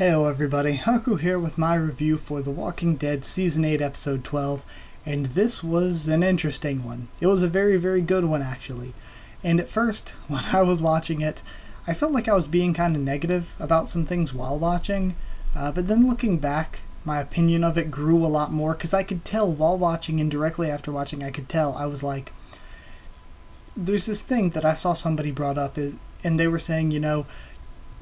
Heyo everybody, Haku here with my review for The Walking Dead Season 8 Episode 12, and this was an interesting one. It was a very, very good one actually. And at first, when I was watching it, I felt like I was being kind of negative about some things while watching, but then looking back, my opinion of it grew a lot more, because I could tell while watching and directly after watching, I could tell, I was like, there's this thing that I saw somebody brought up, and they were saying,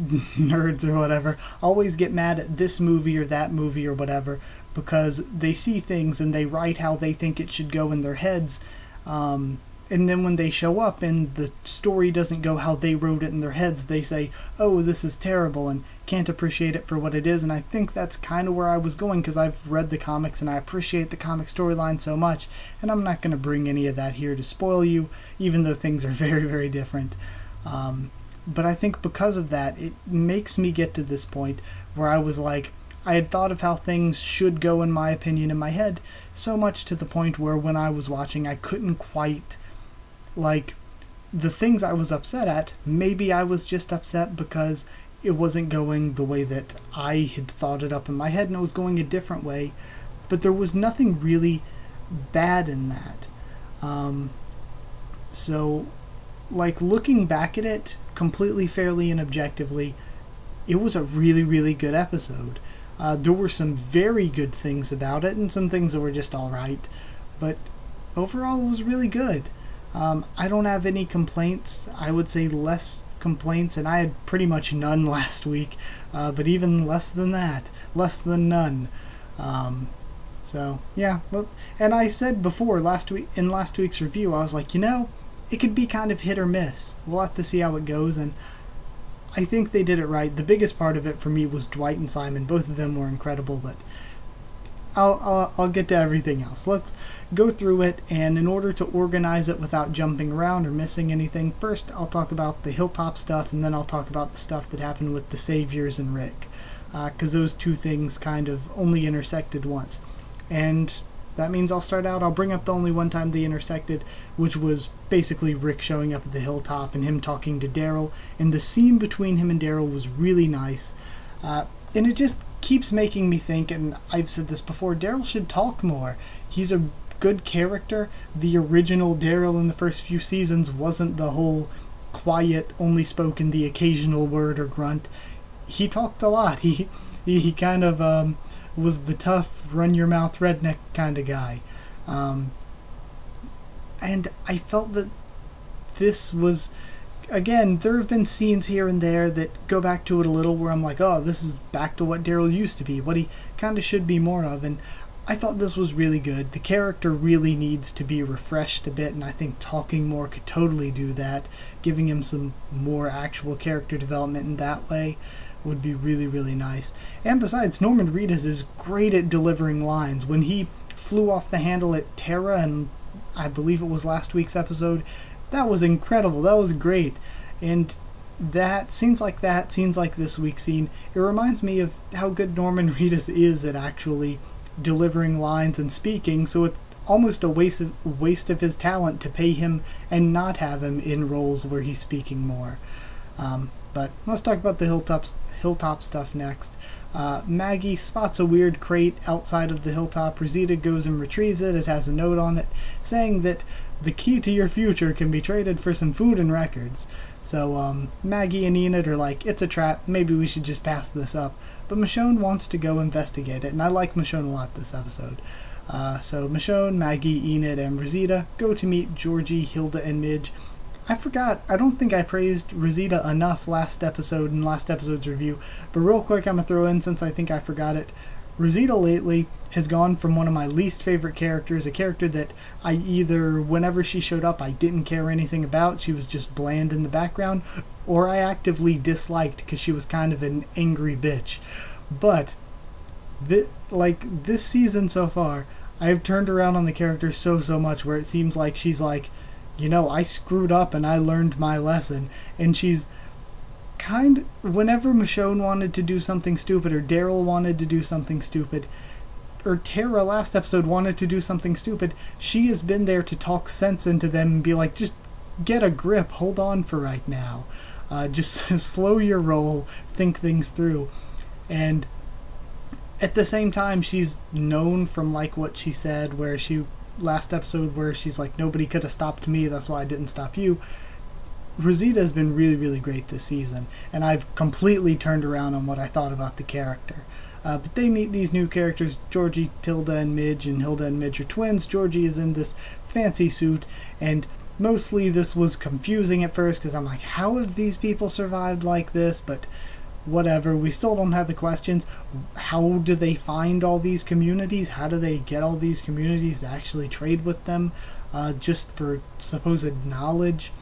nerds or whatever always get mad at this movie or that movie or whatever because they see things and they write how they think it should go in their heads, and then when they show up and the story doesn't go how they wrote it in their heads, they say, oh, this is terrible, and can't appreciate it for what it is. And I think that's kind of where I was going, because I've read the comics and I appreciate the comic storyline so much, and I'm not going to bring any of that here to spoil you, even though things are very, very different. But I think because of that, it makes me get to this point where I was like, I had thought of how things should go in my opinion in my head, so much to the point where when I was watching, I couldn't quite, the things I was upset at, maybe I was just upset because it wasn't going the way that I had thought it up in my head, and it was going a different way, but there was nothing really bad in that. Looking back at it, completely fairly and objectively, it was a really, really good episode. There were some very good things about it, and some things that were just alright, but overall it was really good. I don't have any complaints. I would say less complaints, and I had pretty much none last week, but even less than that, less than none. Yeah, and I said before, in last week's review, I was like, it could be kind of hit or miss. We'll have to see how it goes, and I think they did it right. The biggest part of it for me was Dwight and Simon. Both of them were incredible, but I'll get to everything else. Let's go through it, and in order to organize it without jumping around or missing anything, first I'll talk about the Hilltop stuff, and then I'll talk about the stuff that happened with the Saviors and Rick, because those two things kind of only intersected once. And that means I'll bring up the only one time they intersected, which was basically Rick showing up at the hilltop and him talking to Daryl, and the scene between him and Daryl was really nice. And it just keeps making me think, and I've said this before, Daryl should talk more. He's a good character. The original Daryl in the first few seasons wasn't the whole quiet, only spoke in the occasional word or grunt. He talked a lot. He kind of was the tough, run-your-mouth redneck kind of guy. And I felt that this was, again, there have been scenes here and there that go back to it a little where I'm like, oh, this is back to what Daryl used to be, what he kind of should be more of, and I thought this was really good. The character really needs to be refreshed a bit, and I think talking more could totally do that. Giving him some more actual character development in that way would be really, really nice. And besides, Norman Reedus is great at delivering lines. When he flew off the handle at Tara, and I believe it was last week's episode, that was incredible. That was great. And scenes like this week's scene, it reminds me of how good Norman Reedus is at actually delivering lines and speaking, so it's almost a waste of his talent to pay him and not have him in roles where he's speaking more. But let's talk about the hilltop stuff next. Maggie spots a weird crate outside of the hilltop. Rosita goes and retrieves it. It has a note on it saying that the key to your future can be traded for some food and records. So Maggie and Enid are like, it's a trap, maybe we should just pass this up. But Michonne wants to go investigate it, and I like Michonne a lot this episode. So Michonne, Maggie, Enid, and Rosita go to meet Georgie, Hilda, and Midge. I don't think I praised Rosita enough in last episode's review, but real quick I'm going to throw in, since I think I forgot it, Rosita lately has gone from one of my least favorite characters, a character that I either, whenever she showed up, I didn't care anything about, she was just bland in the background, or I actively disliked because she was kind of an angry bitch. But, this season so far, I've turned around on the character so much where it seems like she's like, I screwed up and I learned my lesson. And she's whenever Michonne wanted to do something stupid, or Daryl wanted to do something stupid, or Tara last episode wanted to do something stupid, she has been there to talk sense into them and be like, just get a grip, hold on for right now. Just slow your roll, think things through. And at the same time, she's known from like what she said, where she last episode where she's like, nobody could have stopped me, that's why I didn't stop you. Rosita has been really, really great this season, and I've completely turned around on what I thought about the character. But they meet these new characters, Georgie, Tilda, and Midge, and Hilda and Midge are twins. Georgie is in this fancy suit, and mostly this was confusing at first because I'm like, how have these people survived like this? But whatever, we still don't have the questions. How do they find all these communities? How do they get all these communities to actually trade with them? Just for supposed knowledge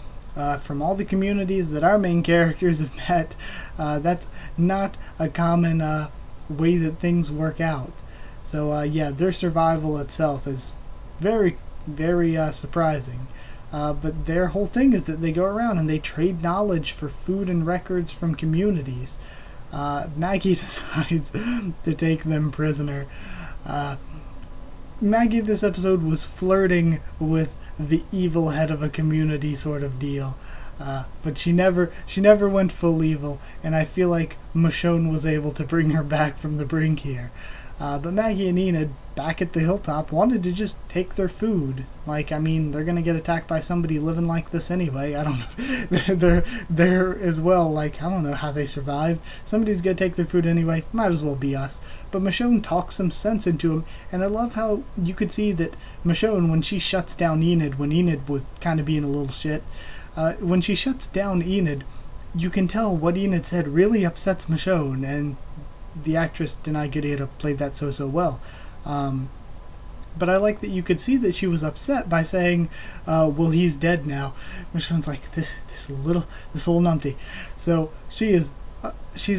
from all the communities that our main characters have met. That's not a common way that things work out. So yeah, their survival itself is very, very surprising. But their whole thing is that they go around and they trade knowledge for food and records from communities. Maggie decides to take them prisoner. Maggie this episode was flirting with the evil head of a community sort of deal. But she never went full evil, and I feel like Michonne was able to bring her back from the brink here. But Maggie and Enid, back at the hilltop, wanted to just take their food. Like, I mean, they're gonna get attacked by somebody living like this anyway. I don't know. they're as well, like, I don't know how they survived. Somebody's gonna take their food anyway. Might as well be us. But Michonne talks some sense into him, and I love how you could see that Michonne, when she shuts down Enid, when Enid was kind of being a little shit, when she shuts down Enid, you can tell what Enid said really upsets Michonne, and the actress Denai Guerrero played that so well. But I like that you could see that she was upset by saying, well, he's dead now. Michonne's like, this little numpty. So she's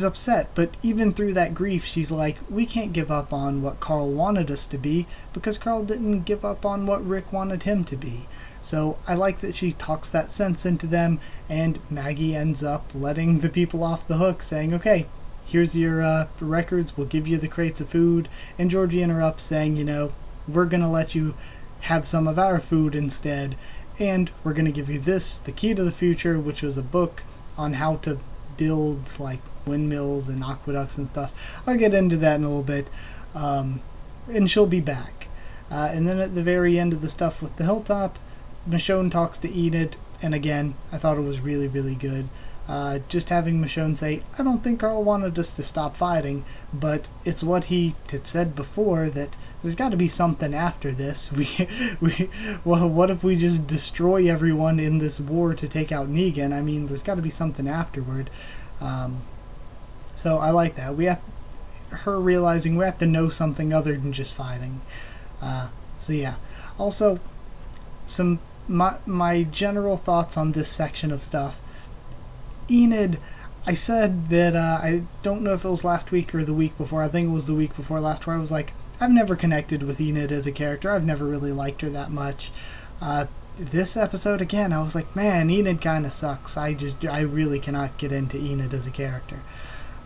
upset, but even through that grief, she's like, we can't give up on what Carl wanted us to be, because Carl didn't give up on what Rick wanted him to be. So I like that she talks that sense into them, and Maggie ends up letting the people off the hook, saying, okay, here's your records, we'll give you the crates of food. And Georgie interrupts, saying, we're going to let you have some of our food instead, and we're going to give you this, the key to the future, which was a book on how to build like windmills and aqueducts and stuff. I'll get into that in a little bit. And she'll be back. And then at the very end of the stuff with the hilltop, Michonne talks to Enid, and again, I thought it was really, really good. Just having Michonne say, I don't think Carl wanted us to stop fighting, but it's what he had said before, that there's got to be something after this. Well, what if we just destroy everyone in this war to take out Negan? I mean, there's got to be something afterward. So I like that. Her realizing we have to know something other than just fighting. So yeah. Also, my general thoughts on this section of stuff. Enid, I said that I don't know if it was last week or the week before. I think it was the week before last, where I was like, I've never connected with Enid as a character. I've never really liked her that much. This episode, again, I was like, man, Enid kind of sucks. I really cannot get into Enid as a character.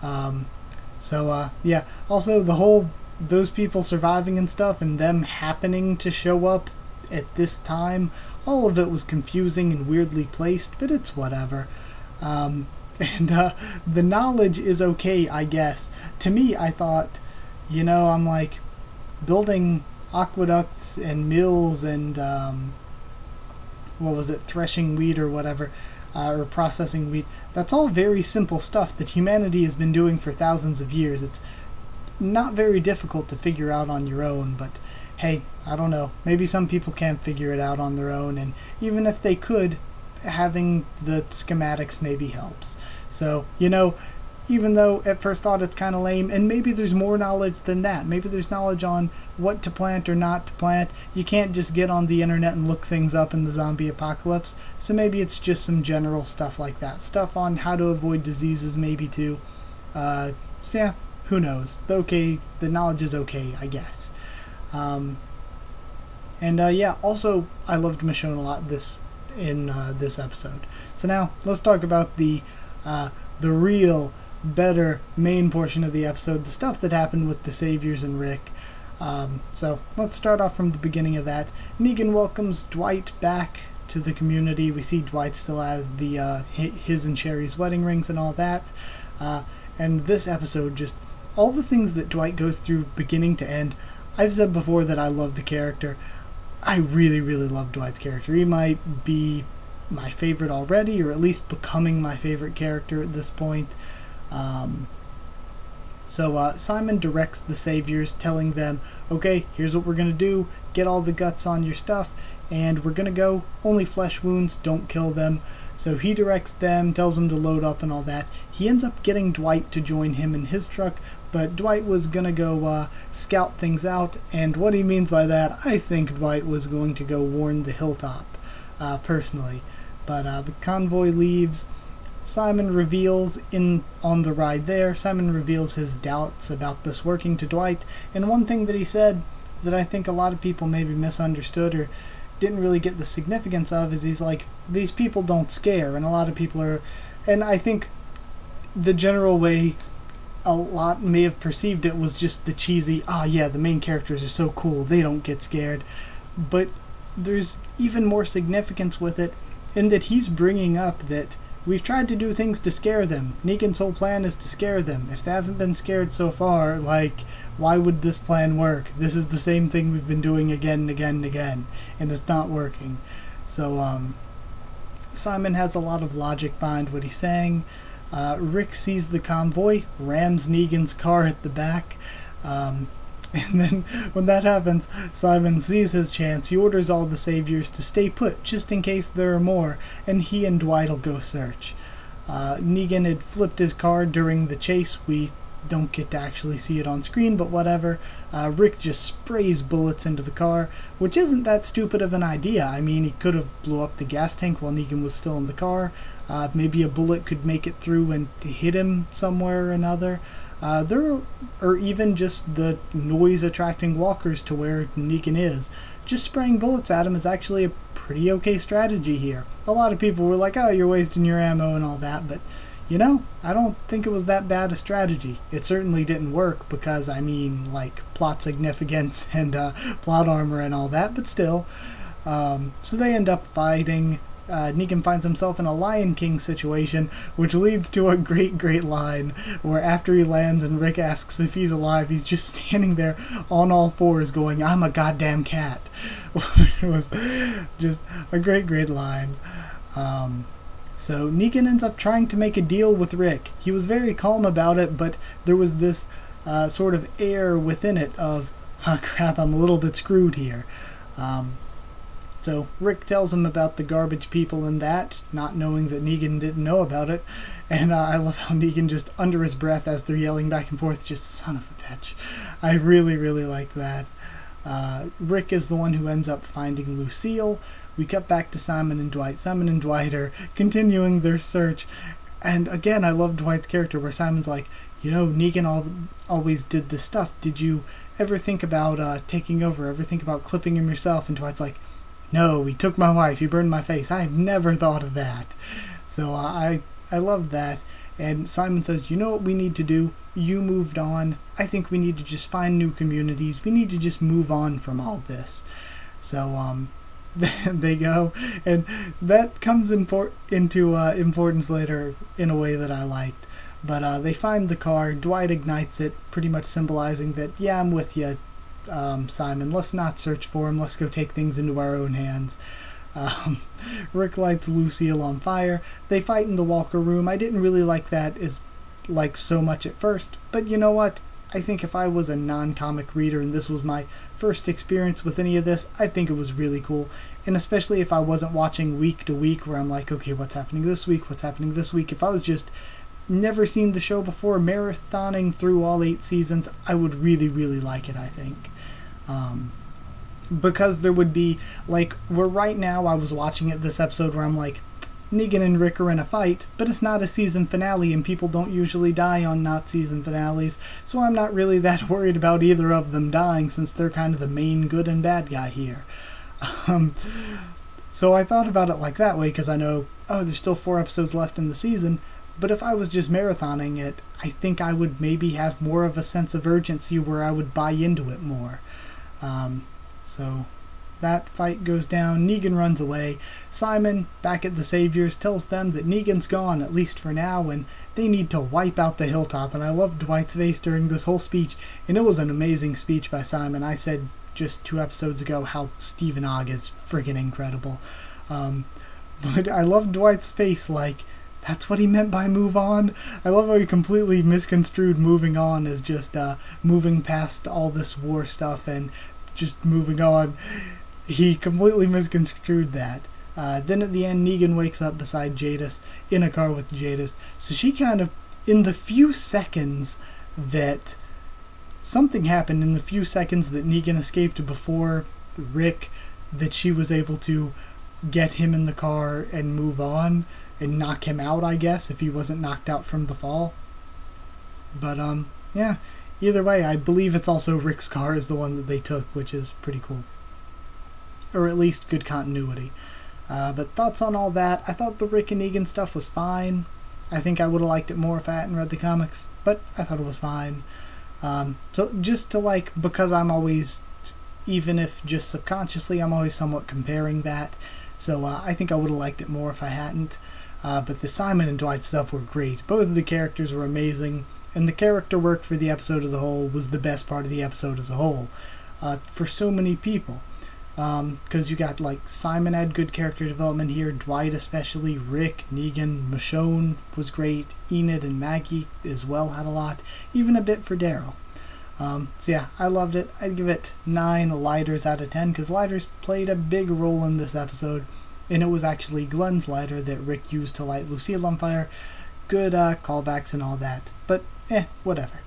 Yeah. Also, those people surviving and stuff, and them happening to show up at this time, all of it was confusing and weirdly placed, but it's whatever. The knowledge is okay, I guess. To me, I thought, I'm like, building aqueducts and mills and, threshing wheat or whatever, or processing wheat. That's all very simple stuff that humanity has been doing for thousands of years. It's not very difficult to figure out on your own, but hey, I don't know. Maybe some people can't figure it out on their own, and even if they could, having the schematics maybe helps. So, even though at first thought it's kind of lame, and maybe there's more knowledge than that. Maybe there's knowledge on what to plant or not to plant. You can't just get on the internet and look things up in the zombie apocalypse. So maybe it's just some general stuff like that. Stuff on how to avoid diseases maybe too. So yeah, who knows. The knowledge is okay, I guess. Also, I loved Michonne a lot in this episode. So now let's talk about the real, better main portion of the episode, the stuff that happened with the Saviors and Rick. So let's start off from the beginning of that. Negan welcomes Dwight back to the community. We see Dwight still has his and Sherry's wedding rings and all that. And this episode just all the things that Dwight goes through beginning to end. I've said before that I love the character. I really, really love Dwight's character. He might be my favorite already, or at least becoming my favorite character at this point. So Simon directs the Saviors, telling them, okay, here's what we're going to do. Get all the guts on your stuff, and we're going to go. Only flesh wounds, don't kill them. So he directs them, tells them to load up and all that. He ends up getting Dwight to join him in his truck, but Dwight was going to go scout things out, and what he means by that, I think Dwight was going to go warn the hilltop, personally. But the convoy leaves. Simon reveals on the ride there, Simon reveals his doubts about this working to Dwight, and one thing that he said that I think a lot of people maybe misunderstood or didn't really get the significance of is he's like, these people don't scare, and a lot of people are, and I think the general way a lot may have perceived it was just the cheesy, yeah, the main characters are so cool, they don't get scared, but there's even more significance with it in that he's bringing up that we've tried to do things to scare them. Negan's whole plan is to scare them. If they haven't been scared so far, why would this plan work? This is the same thing we've been doing again and again and again, and it's not working. So, Simon has a lot of logic behind what he's saying. Rick sees the convoy, rams Negan's car at the back, and then when that happens, Simon sees his chance. He orders all the Saviors to stay put, just in case there are more, and he and Dwight will go search. Negan had flipped his car during the chase. We don't get to actually see it on screen, but whatever. Rick just sprays bullets into the car, which isn't that stupid of an idea. I mean, he could have blew up the gas tank while Negan was still in the car. Maybe a bullet could make it through and hit him somewhere or another. Or even just the noise attracting walkers to where Negan is. Just spraying bullets at him is actually a pretty okay strategy here. A lot of people were like, oh, you're wasting your ammo and all that, but I don't think it was that bad a strategy. It certainly didn't work because, plot significance and plot armor and all that, but still. So they end up fighting. Negan finds himself in a Lion King situation, which leads to a great line where after he lands and Rick asks if he's alive, he's just standing there on all fours going, I'm a goddamn cat. Which was just a great line. So Negan ends up trying to make a deal with Rick. He was very calm about it, but there was this sort of air within it of, oh crap, I'm a little bit screwed here. So Rick tells him about the garbage people and that, not knowing that Negan didn't know about it. And I love how Negan just under his breath as they're yelling back and forth, just son of a bitch. I really like that. Rick is the one who ends up finding Lucille. We cut back to Simon and Dwight. Simon and Dwight are continuing their search. And again, I love Dwight's character where Simon's like, Negan always did this stuff. Did you ever think about taking over? Ever think about clipping him yourself? And Dwight's like, no, he took my wife, he burned my face. I've never thought of that. So I love that. And Simon says, you know what we need to do? You moved on. I think we need to just find new communities. We need to just move on from all this. So they go. And that comes into importance later in a way that I liked. But they find the car. Dwight ignites it, pretty much symbolizing that, yeah, I'm with you, Simon. Let's not search for him. Let's go take things into our own hands. Rick lights Lucille on fire. They fight in the Walker room. I didn't really like that so much at first, but you know what? I think if I was a non-comic reader and this was my first experience with any of this, I think it was really cool. And especially if I wasn't watching week to week where I'm like, okay, what's happening this week? What's happening this week? If I was just never seen the show before, marathoning through all 8 seasons, I would really like it, I think. Because there would be, where right now I was watching it this episode where I'm like, Negan and Rick are in a fight, but it's not a season finale and people don't usually die on not season finales, so I'm not really that worried about either of them dying since they're kind of the main good and bad guy here. So I thought about it like that way because I know, there's still 4 episodes left in the season, but if I was just marathoning it, I think I would maybe have more of a sense of urgency where I would buy into it more. So that fight goes down. Negan runs away. Simon, back at the Saviors, tells them that Negan's gone, at least for now, and they need to wipe out the hilltop. And I loved Dwight's face during this whole speech, and it was an amazing speech by Simon. I said just 2 episodes ago how Stephen Ogg is freaking incredible. But I love Dwight's face, like, that's what he meant by move on. I love how he completely misconstrued moving on as just moving past all this war stuff and just moving on. He completely misconstrued that. Then at the end, Negan wakes up beside Jadis, in a car with Jadis. So she kind of, in the few seconds that something happened, in the few seconds that Negan escaped before Rick, that she was able to get him in the car and move on and knock him out, I guess, if he wasn't knocked out from the fall. But, yeah, either way, I believe it's also Rick's car is the one that they took, which is pretty cool. Or at least good continuity. But thoughts on all that? I thought the Rick and Negan stuff was fine. I think I would have liked it more if I hadn't read the comics, but I thought it was fine. So just to, like, because I'm always, even if just subconsciously, I'm always somewhat comparing that. So I think I would have liked it more if I hadn't. But the Simon and Dwight stuff were great. Both of the characters were amazing, and the character work for the episode as a whole was the best part of the episode as a whole. For so many people. Because you got, like, Simon had good character development here, Dwight especially, Rick, Negan, Michonne was great, Enid and Maggie as well had a lot, even a bit for Daryl. So yeah, I loved it. I'd give it 9 lighters out of 10, because lighters played a big role in this episode, and it was actually Glenn's lighter that Rick used to light Lucille on fire. Good callbacks and all that, but whatever.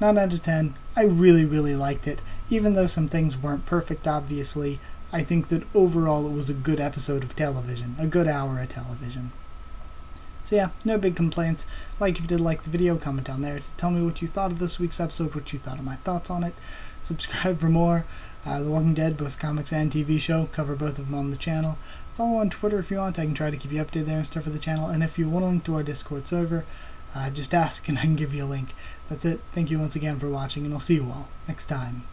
9 out of 10. I really, really liked it. Even though some things weren't perfect, obviously, I think that overall it was a good episode of television. A good hour of television. So yeah, no big complaints. Like if you did like the video, comment down there to tell me what you thought of this week's episode, what you thought of my thoughts on it. Subscribe for more. The Walking Dead, both comics and TV show, cover both of them on the channel. Follow on Twitter if you want. I can try to keep you updated there and stuff for the channel. And if you want a link to our Discord server, just ask and I can give you a link. That's it. Thank you once again for watching, and I'll see you all next time.